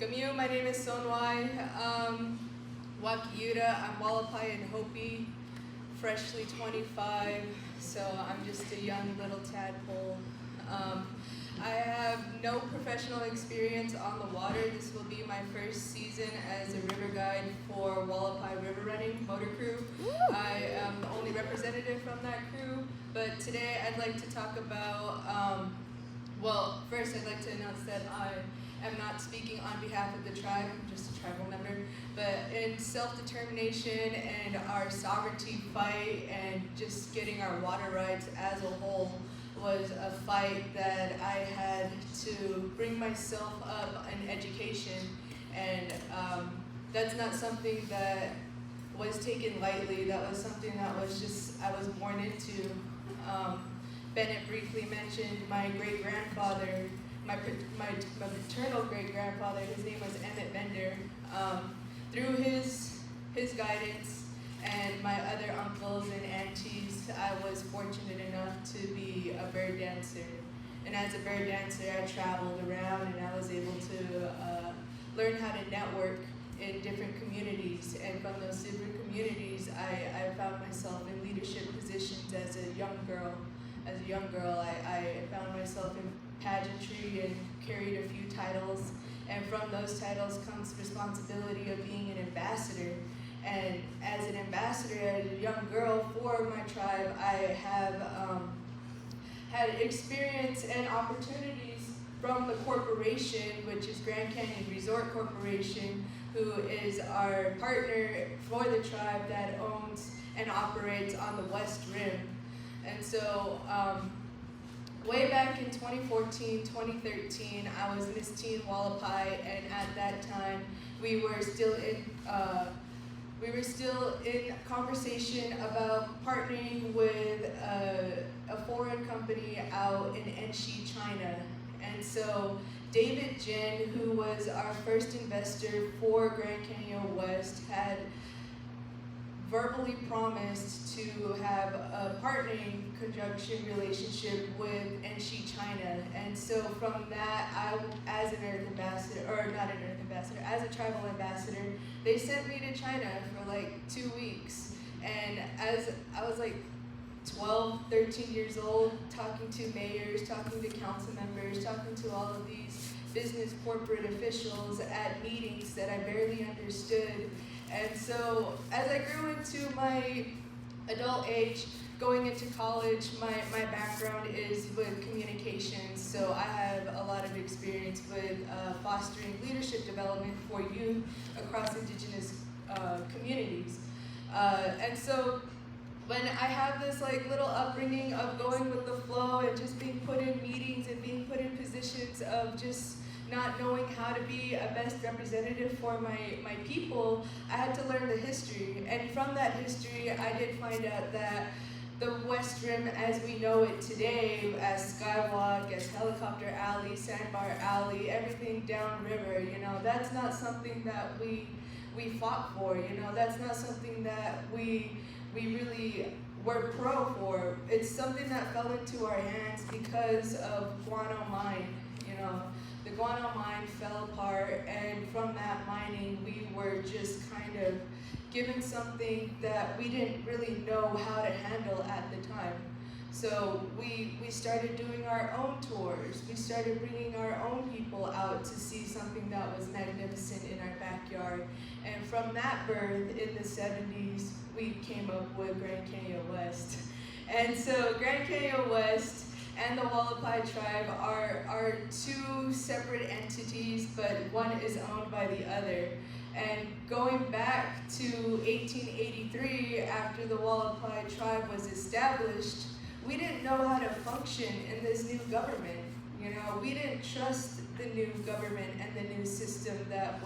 Lemieux, my name is Sonwai. Wakayuta, I'm Hualapai and Hopi, freshly 25, so I'm just a young little tadpole. I have no professional experience on the water. This will be my first season as a river guide for Hualapai River Running Motor Crew. I am the only representative from that crew, but today I'd like to talk about, well, first I'd like to announce that I am not speaking on behalf of the tribe, I'm just a tribal member, but in self-determination and our sovereignty fight and just getting our water rights as a whole was a fight that I had to bring myself up in education, and that's not something that was taken lightly. That was something that was just, I was born into. Bennett briefly mentioned my great-grandfather, my maternal great-grandfather. His name was Emmett Bender. Through his guidance and my other uncles and aunties, I was fortunate enough to be a bird dancer. And as a bird dancer, I traveled around and I was able to learn how to network in different communities. And from those different communities, I found myself in leadership positions as a young girl. As a young girl, I found myself in pageantry and carried a few titles. And from those titles comes responsibility of being an ambassador. And as an ambassador, as a young girl for my tribe, I have had experience and opportunities from the corporation, which is Grand Canyon Resort Corporation, who is our partner for the tribe that owns and operates on the West Rim. And so way back in 2014, 2013, I was Miss Teen Hualapai, and at that time we were still in conversation about partnering with a foreign company out in Enshi, China. And so David Jin, who was our first investor for Grand Canyon West, had verbally promised to have a partnering conjunction relationship with Enshi, China. And so from that, I, as an Earth ambassador, or not an Earth ambassador, as a tribal ambassador, they sent me to China for like 2 weeks. And as I was like 12, 13 years old, talking to mayors, talking to council members, talking to all of these business corporate officials at meetings that I barely understood. And so as I grew into my adult age, going into college, my background is with communications, so I have a lot of experience with fostering leadership development for youth across indigenous communities. And so when I have this like little upbringing of going with the flow and just being put in meetings and being put in positions of just not knowing how to be a best representative for my people, I had to learn the history. And from that history, I did find out that the West Rim as we know it today, as Skywalk, as Helicopter Alley, Sandbar Alley, everything downriver, you know, that's not something that we fought for, you know, that's not something that we really were pro for. It's something that fell into our hands because of guano mine, you know. The guano mine fell apart, and from that mining, we were just kind of given something that we didn't really know how to handle at the time. So we started doing our own tours. We started bringing our own people out to see something that was magnificent in our backyard. And from that birth in the 70s, we came up with Grand Canyon West. And so Grand Canyon West and the Hualapai tribe are two separate entities, but one is owned by the other. And going back to 1883, after the Hualapai tribe was established, we didn't know how to function in this new government. You know, we didn't trust the new government and the new system that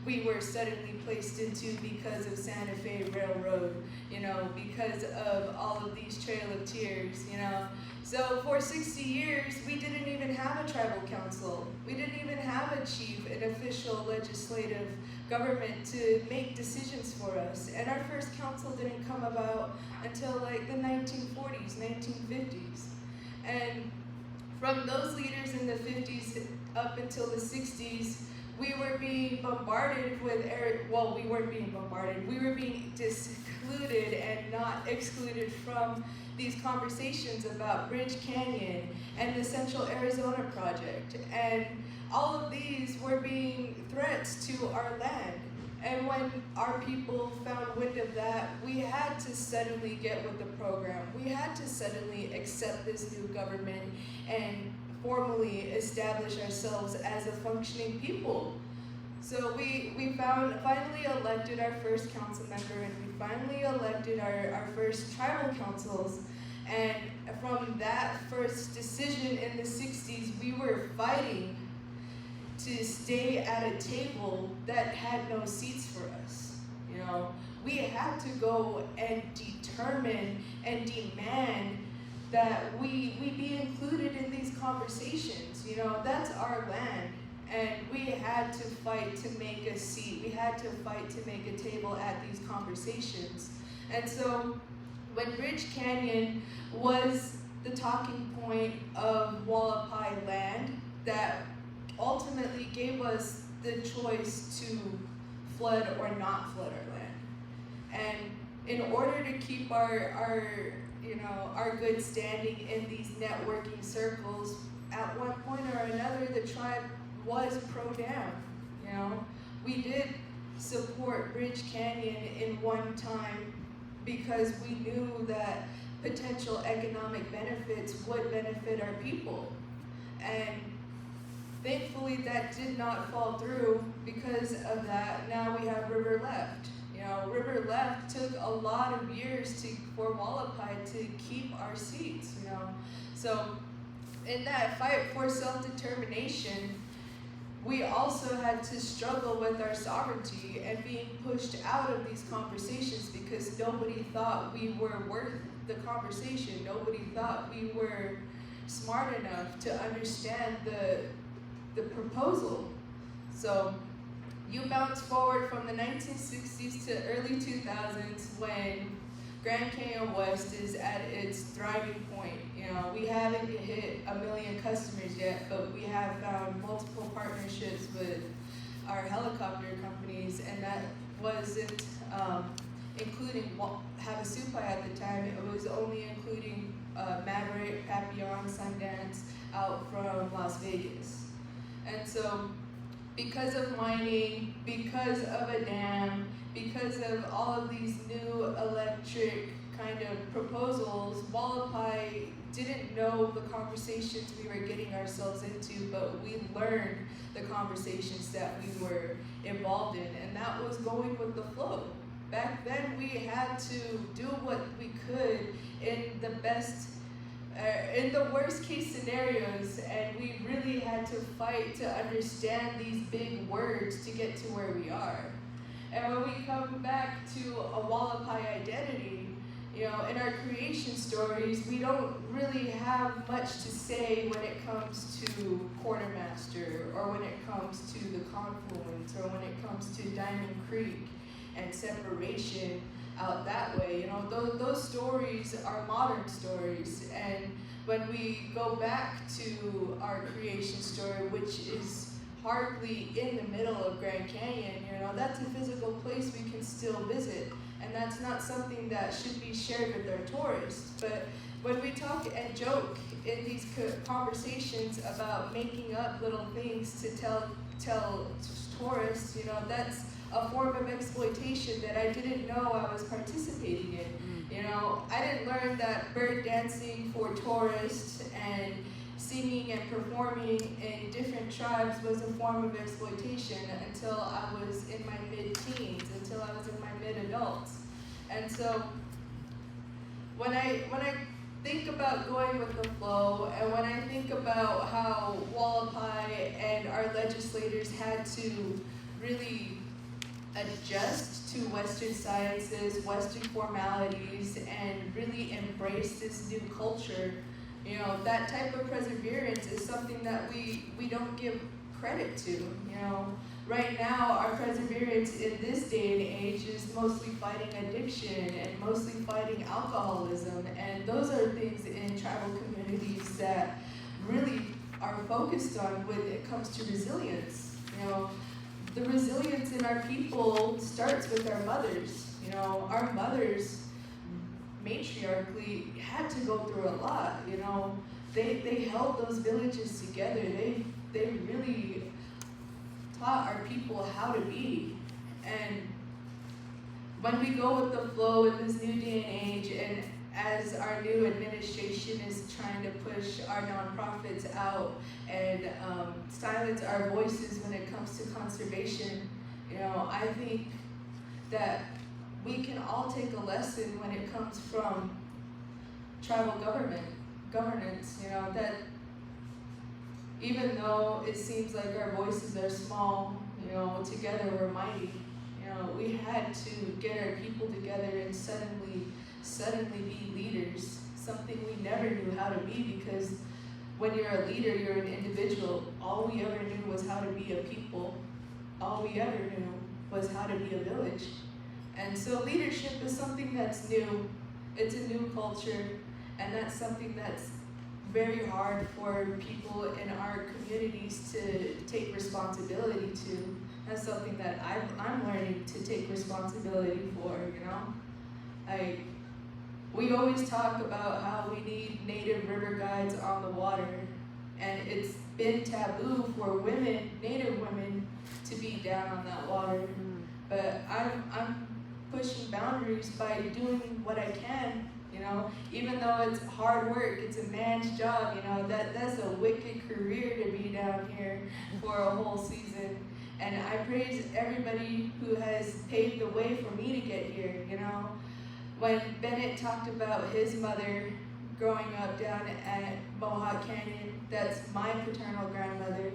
we were suddenly placed into because of Santa Fe Railroad, you know, because of all of these Trail of Tears, you know. So for 60 years, we didn't even have a tribal council. We didn't even have a chief, an official legislative government to make decisions for us. And our first council didn't come about until like the 1940s, 1950s. And from those leaders in the 50s up until the 60s, we were being bombarded with well, we weren't being bombarded, we were being excluded and not excluded from these conversations about Bridge Canyon and the Central Arizona Project. And all of these were being threats to our land. And when our people found wind of that, we had to suddenly get with the program. We had to suddenly accept this new government and formally establish ourselves as a functioning people. So we finally elected our first council member, and we finally elected our first tribal councils. And from that first decision in the 60s, we were fighting to stay at a table that had no seats for us. You know, we had to go and determine and demand that we be included in these conversations. You know, that's our land, and we had to fight to make a seat. We had to fight to make a table at these conversations. And so when Bridge Canyon was the talking point of Hualapai land that ultimately gave us the choice to flood or not flood our land. And in order to keep our good standing in these networking circles, at one point or another, the tribe was pro-dam. You know, we did support Bridge Canyon in one time because we knew that potential economic benefits would benefit our people. And thankfully that did not fall through. Because of that, now we have River Left. You know, River Left took a lot of years for Hualapai to keep our seats, you know. So in that fight for self-determination, we also had to struggle with our sovereignty and being pushed out of these conversations because nobody thought we were worth the conversation. Nobody thought we were smart enough to understand the proposal. So you bounce forward from the 1960s to early 2000s when Grand Canyon West is at its thriving point. You know, we haven't hit 1 million customers yet, but we have found multiple partnerships with our helicopter companies, and that wasn't including Havasupai at the time. It was only including Maverick, Papillon, Sundance out from Las Vegas. And so because of mining, because of a dam, because of all of these new electric kind of proposals, Hualapai didn't know the conversations we were getting ourselves into, but we learned the conversations that we were involved in, and that was going with the flow. Back then, we had to do what we could in the worst case scenarios, and we really had to fight to understand these big words to get to where we are. And when we come back to a Hualapai identity, you know, in our creation stories, we don't really have much to say when it comes to Quartermaster, or when it comes to the Confluence, or when it comes to Diamond Creek and separation out that way. You know, those stories are modern stories. And when we go back to our creation story, which is hardly in the middle of Grand Canyon, you know, that's a physical place we can still visit. And that's not something that should be shared with our tourists. But when we talk and joke in these conversations about making up little things to tell tourists, you know, that's a form of exploitation that I didn't know I was participating in. You know, I didn't learn that bird dancing for tourists and singing and performing in different tribes was a form of exploitation until I was in my mid-teens, until I was in my mid-adults. And so when I think about going with the flow, and when I think about how Hualapai and our legislators had to really adjust to Western sciences, Western formalities, and really embrace this new culture, you know, that type of perseverance is something that we don't give credit to. You know, right now our perseverance in this day and age is mostly fighting addiction and mostly fighting alcoholism, and those are things in tribal communities that really are focused on when it comes to resilience. You know, the resilience in our people starts with our mothers. You know, our mothers matriarchally had to go through a lot. You know, they held those villages together. They really taught our people how to be. And when we go with the flow in this new day and age, and as our new administration is trying to push our nonprofits out and silence our voices when it comes to conservation, you know, I think that we can all take a lesson when it comes from tribal governance, you know, that even though it seems like our voices are small, you know, together we're mighty. You know, we had to get our people together and suddenly be leaders, something we never knew how to be, because when you're a leader, you're an individual. All we ever knew was how to be a people. All we ever knew was how to be a village. And so leadership is something that's new. It's a new culture, and that's something that's very hard for people in our communities to take responsibility to. That's something that I'm learning to take responsibility for, you know? We always talk about how we need native river guides on the water, and it's been taboo for women, native women, to be down on that water. But I'm pushing boundaries by doing what I can, you know, even though it's hard work, it's a man's job, you know, that's a wicked career to be down here for a whole season. And I praise everybody who has paved the way for me to get here, you know. When Bennett talked about his mother growing up down at Mohawk Canyon, that's my paternal grandmother,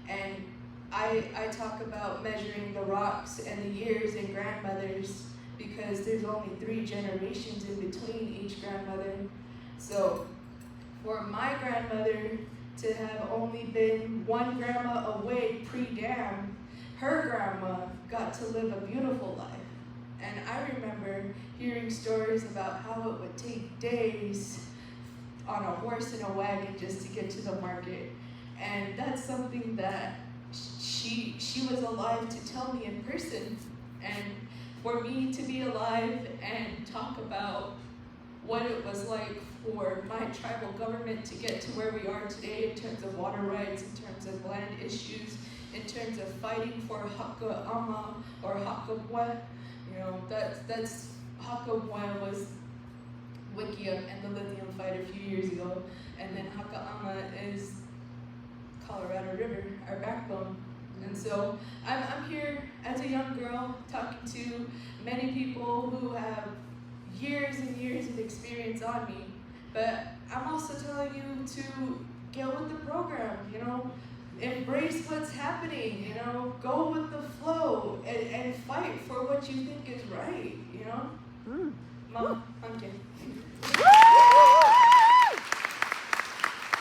and I talk about measuring the rocks and the years in grandmothers because there's only 3 generations in between each grandmother. So for my grandmother to have only been 1 grandma away pre-dam, her grandma got to live a beautiful life. And I remember hearing stories about how it would take days on a horse and a wagon just to get to the market. And that's something that she was alive to tell me in person. And for me to be alive and talk about what it was like for my tribal government to get to where we are today in terms of water rights, in terms of land issues, in terms of fighting for Haka'ama or Haka'wa. You know, that's Haka'wa was Wikia and the lithium fight a few years ago, and then Haka'ama is Colorado River, our backbone. And so I'm here as a young girl talking to many people who have years and years of experience on me, but I'm also telling you to get with the program, you know, embrace what's happening, you know, go with the flow and fight for what you think is right, you know? Mom, I'm kidding.